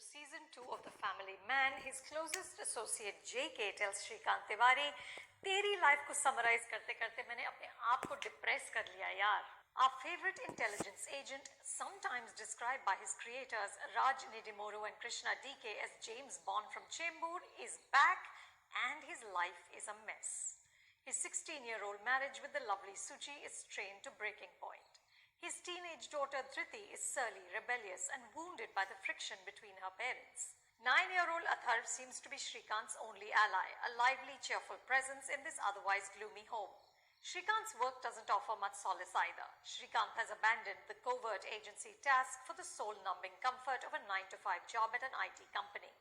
season 2 of The Family Man. His closest associate JK tells Shrikant Tiwari, तेरी life को summarise करते करते मैंने अपने आप को डिप्रेस कर लिया यार. Our favorite intelligence agent, sometimes described by his creators Raj Nidimoro and Krishna DK as James Bond from Chembur, is back and his life is a mess. His 16-year-old marriage with the lovely Suchi is strained to breaking point. His teenage daughter Dhriti is surly, rebellious and wounded by the friction between her parents. 9-year-old Atharv seems to be Shrikant's only ally, a lively, cheerful presence in this otherwise gloomy home. Shrikant's work doesn't offer much solace either. Shrikant has abandoned the covert agency task for the soul-numbing comfort of a 9-to-5 job at an IT company.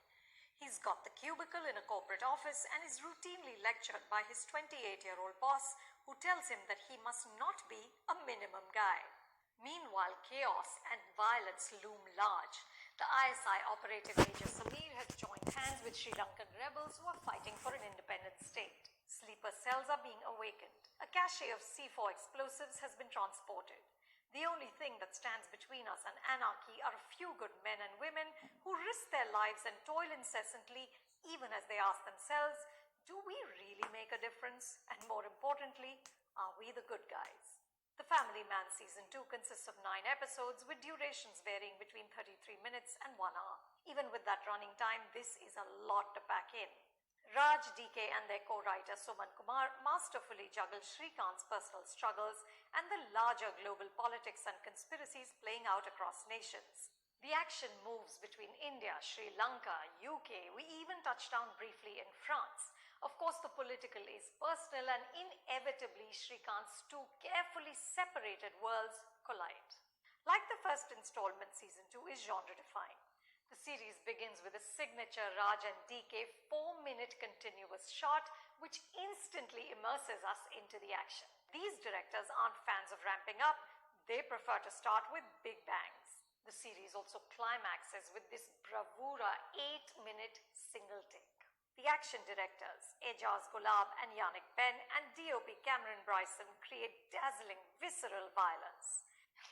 He's got the cubicle in a corporate office and is routinely lectured by his 28-year-old boss, who tells him that he must not be a minimum guy. Meanwhile, chaos and violence loom large. The ISI operative Major Samir has joined hands with Sri Lankan rebels who are fighting for an independent state. Sleeper cells are being awakened. A cache of C4 explosives has been transported. The only thing that stands between us and anarchy are a few good men and women who risk their lives and toil incessantly, even as they ask themselves, do we really make a difference? And more importantly, are we the good guys? The Family Man Season 2 consists of 9 episodes with durations varying between 33 minutes and 1 hour. Even with that running time, this is a lot to pack in. Raj, DK and their co-writer Suman Kumar masterfully juggle Shrikant's personal struggles and the larger global politics and conspiracies playing out across nations. The action moves between India, Sri Lanka, UK. We even touch down briefly in France. Of course, the political is personal and inevitably Shrikant's two carefully separated worlds collide. Like the first installment, Season 2 is genre-defined. The series begins with a signature Raj and DK 4-minute continuous shot which instantly immerses us into the action. These directors aren't fans of ramping up, they prefer to start with big bangs. The series also climaxes with this bravura 8-minute single take. The action directors, Ejaz Gulab and Yannick Ben and DOP Cameron Bryson create dazzling, visceral violence.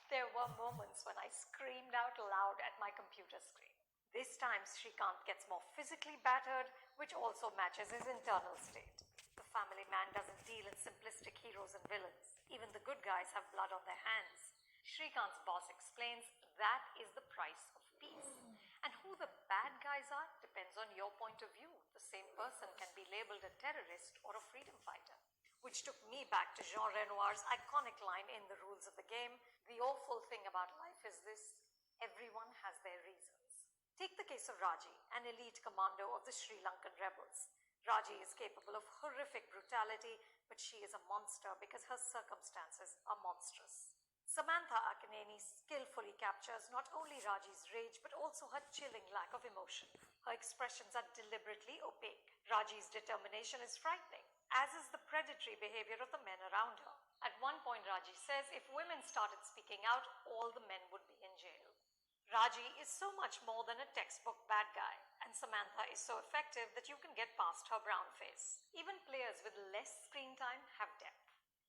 There were moments when I screamed out loud at my computer screen. This time Shrikant gets more physically battered, which also matches his internal state. The Family Man doesn't deal in simplistic heroes and villains. Even the good guys have blood on their hands. Shrikant's boss explains that is the price of peace. And who the bad guys are depends on your point of view. The same person can be labeled a terrorist or a freedom fighter. Which took me back to Jean Renoir's iconic line in The Rules of the Game, the awful thing about life is this, everyone has their reasons. Take the case of Raji, an elite commando of the Sri Lankan rebels. Raji is capable of horrific brutality, but she is a monster because her circumstances are monstrous. Samantha Akineni skillfully captures not only Raji's rage but also her chilling lack of emotion. Her expressions are deliberately opaque. Raji's determination is frightening, as is the predatory behavior of the men around her. At one point, Raji says if women started speaking out, all the men would be in jail. Raji is so much more than a textbook bad guy, and Samantha is so effective that you can get past her brown face. Even players with less screen time have depth.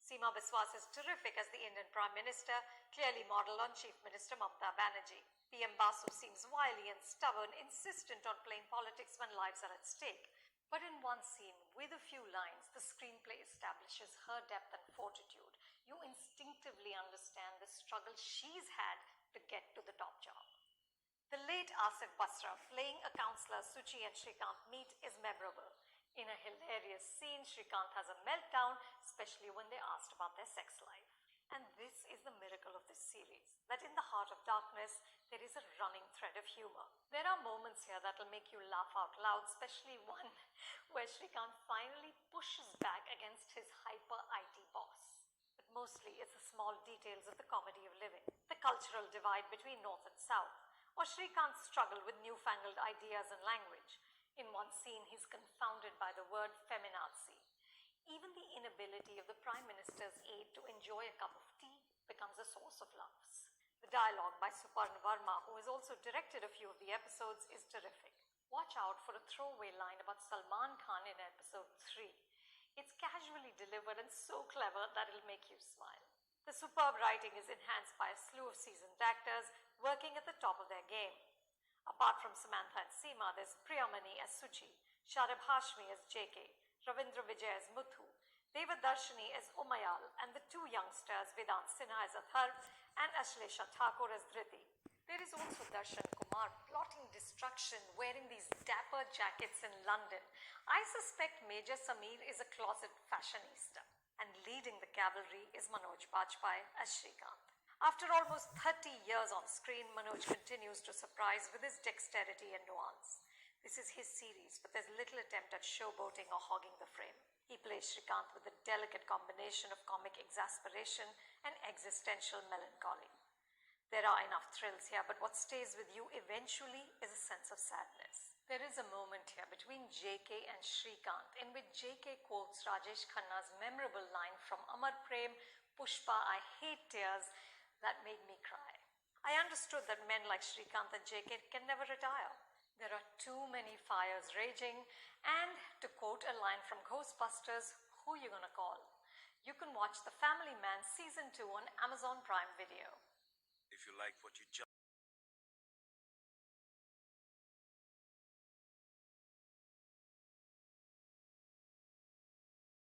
Seema Biswas is terrific as the Indian Prime Minister, clearly modelled on Chief Minister Mamata Banerjee. PM Basu seems wily and stubborn, insistent on playing politics when lives are at stake. But in one scene, with a few lines, the screenplay establishes her depth and fortitude. You instinctively understand the struggle she's had to get to the top job. The late Asif Basra playing a counsellor Suchi and Shrikant meet is memorable. In a hilarious scene, Shrikant has a meltdown, especially when they're asked about their sex life. And this is the miracle of this series, that in the heart of darkness, there is a running thread of humor. There are moments here that will make you laugh out loud, especially one where Shrikant finally pushes back against his hyper IT boss. But mostly it's the small details of the comedy of living, the cultural divide between North and South, or Shrikant's struggle with newfangled ideas and language. In one scene, he's confounded by the word feminazi. Even the inability of the Prime Minister's aide to enjoy a cup of tea becomes a source of laughs. The dialogue by Suparna Verma, who has also directed a few of the episodes, is terrific. Watch out for a throwaway line about Salman Khan in episode 3. It's casually delivered and so clever that it'll make you smile. The superb writing is enhanced by a slew of seasoned actors working at the top of their game. Apart from Samantha and Seema, there's Priyamani as Suchi, Sharab Hashmi as JK, Ravindra Vijay as Muthu, Devadarshini as Umayal, and the two youngsters Vedant Sinha as Athar and Ashlesha Thakur as Dhriti. There is also Darshan Kumar plotting destruction wearing these dapper jackets in London. I suspect Major Sameer is a closet fashionista. And leading the cavalry is Manoj Bajpayee as Srikanth. After almost 30 years on screen, Manoj continues to surprise with his dexterity and nuance. This is his series, but there's little attempt at showboating or hogging the frame. He plays Srikanth with a delicate combination of comic exasperation and existential melancholy. There are enough thrills here, but what stays with you eventually is a sense of sadness. There is a moment here between JK and Srikanth in which JK quotes Rajesh Khanna's memorable line from Amar Prem, Pushpa, I hate tears, that made me cry. I understood that men like Srikanth and JK can never retire. There are too many fires raging, and to quote a line from Ghostbusters, who you gonna call? You can watch The Family Man Season 2 on Amazon Prime Video. If you like what you just